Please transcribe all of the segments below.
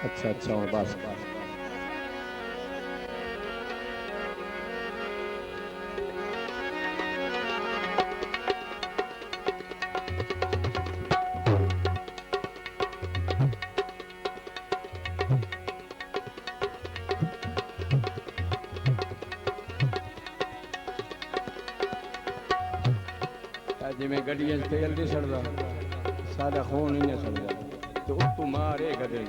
अच्छा अच्छा बस जिमें गड्डियां तेल नहीं सड़दा सादा खून ही नहीं सड़दा तो तू मारे गधे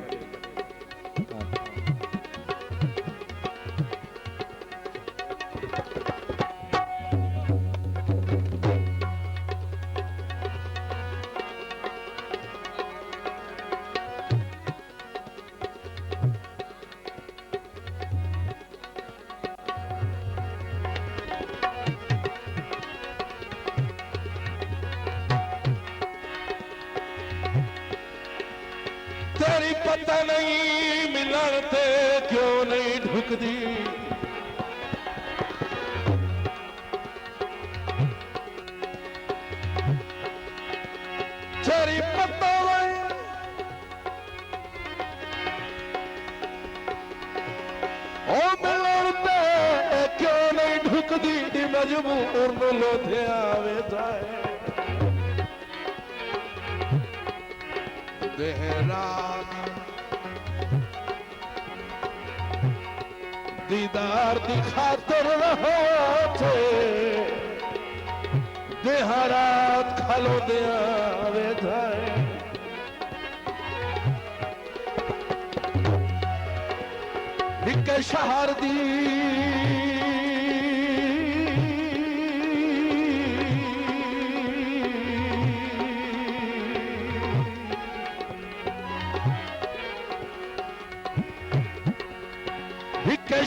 तेरी पता नहीं मिलन ते क्यों नहीं ढुकदी तेरी पता नहीं ओ मिलन ते क्यों नहीं ढुकदी मजबूर में लोधे आवे जाए देहरा दीदार दी खातिर रहो थे देहरात खलो दे आवे जाए एक शहर दी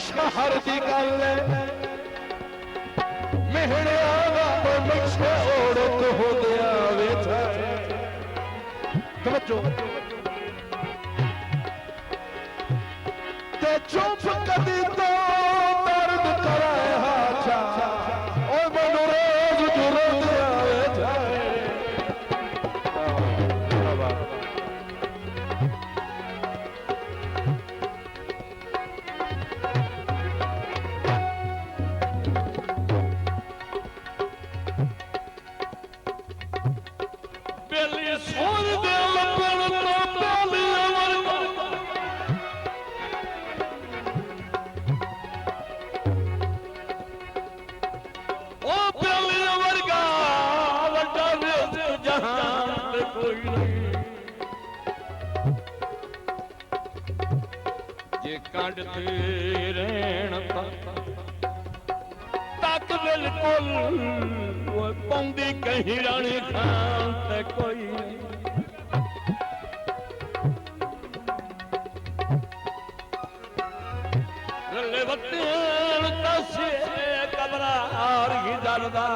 शहर की गल मेहड़े मिठे औरत हो गया वे ते चुप कदी तो दर्द कराए हाचा और मनु रोज जुरो दिया वे जाए तक बिल्कुल पौंदी कहीं रानी खान ते कोई रले बत्तियां तसे कबरार ही जलदा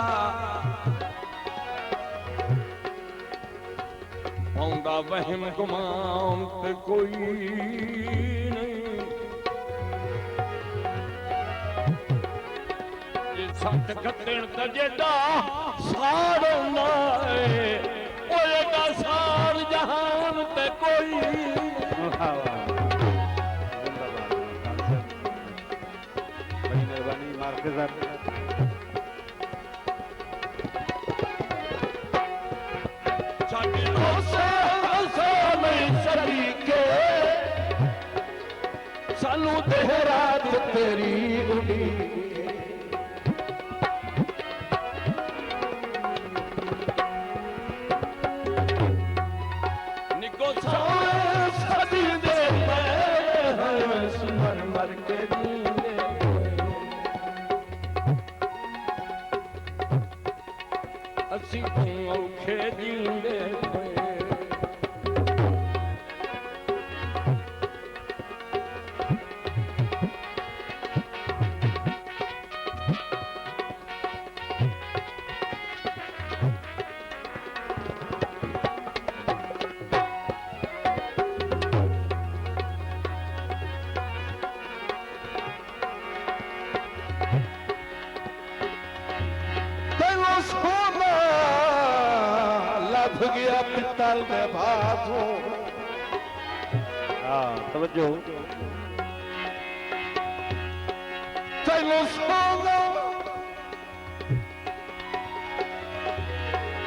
पौंदा वहम गुमान ते कोई सट कटण ते जेड़ा सार होंदा है ओ एड़ा सार जहान ते कोई बड़ी मेहरबानी मार्केज़र साडे से नहीं सलीके सानू देहरात तेरी उड़ी औखे जींदे गया पित्तल में भासो हाँ तवज्जो। चलो सोना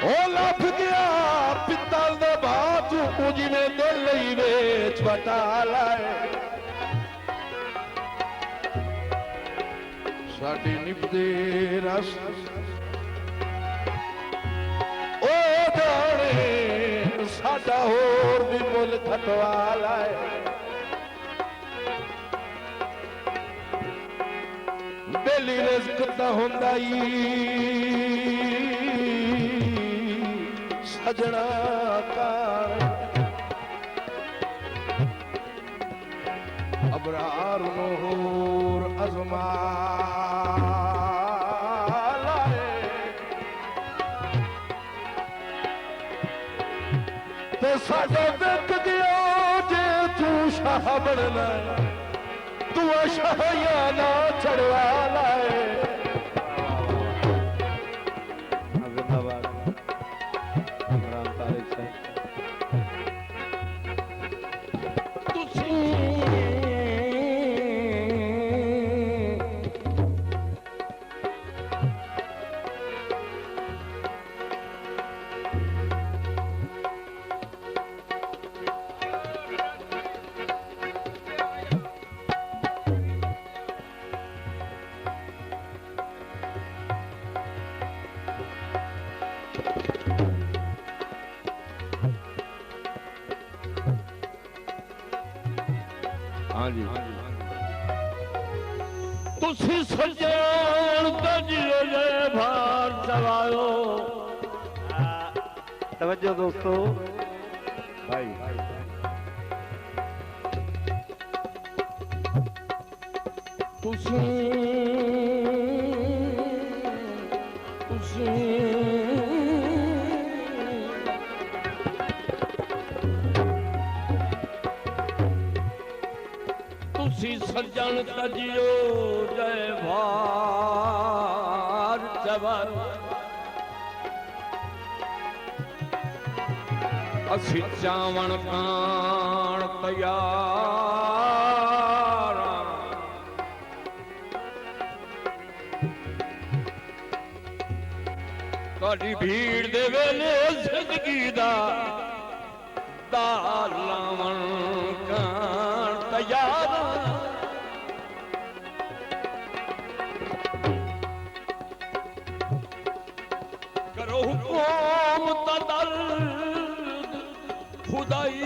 ओ लभ गया पित्तल दे बाजू जिवें दिल लई वेच वटा लाए साडी निभदे रस ओ जाने साडा होर भी मुल खटवा लाए बेली रिज़्क तां हुंदा ई सजना कार अबरार नूर अज़मा लाए ते साडा विक गया जे तू शाह बनना तू शाहियाना चढ़वा लाए जिंदाबाद इमरान तारिक साहब। हाँ जी तुसी सजान तजियो जे भार चलायो तवज्जो दोस्तों। भाई तुसी तुसी तुसी सजन तजियो जय भार चवर असी चावण कान तैयार ਤੁਹਾਡੀ भीड़ दे वेले जिंदगी दा लावण कान तैयार करो हुकुम तदल खुदाई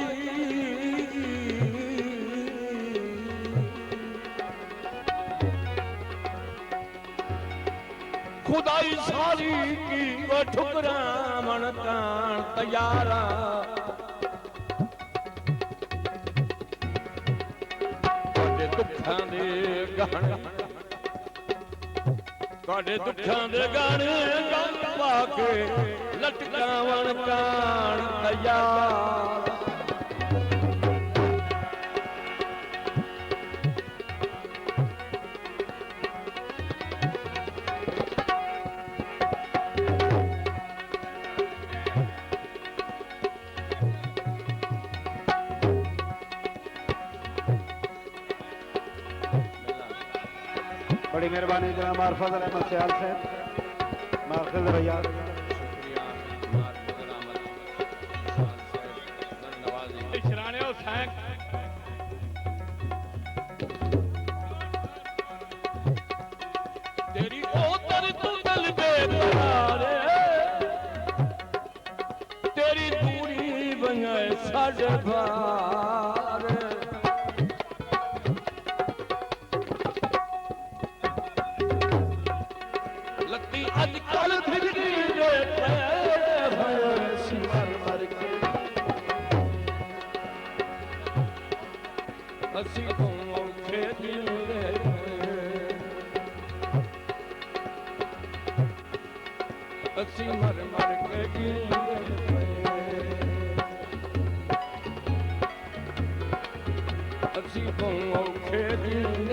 खुदाई सारी की वो ठुकरा मन कान तैयारा दुखां दे गाने तुहाडे दुखां दे गाने गल पा के लटकावण कान तैयार बड़ी मेहरबानी जनाब मार्फत अहमद सयाल साहब मार्फत रैया। तेरी ओतर तू दिल बेकरारे तेरी दूरी बने साढ़े भार लत्ती अजकल फिरदी मर मर के असी औखे दिल असी मर मर के असी औखे दिल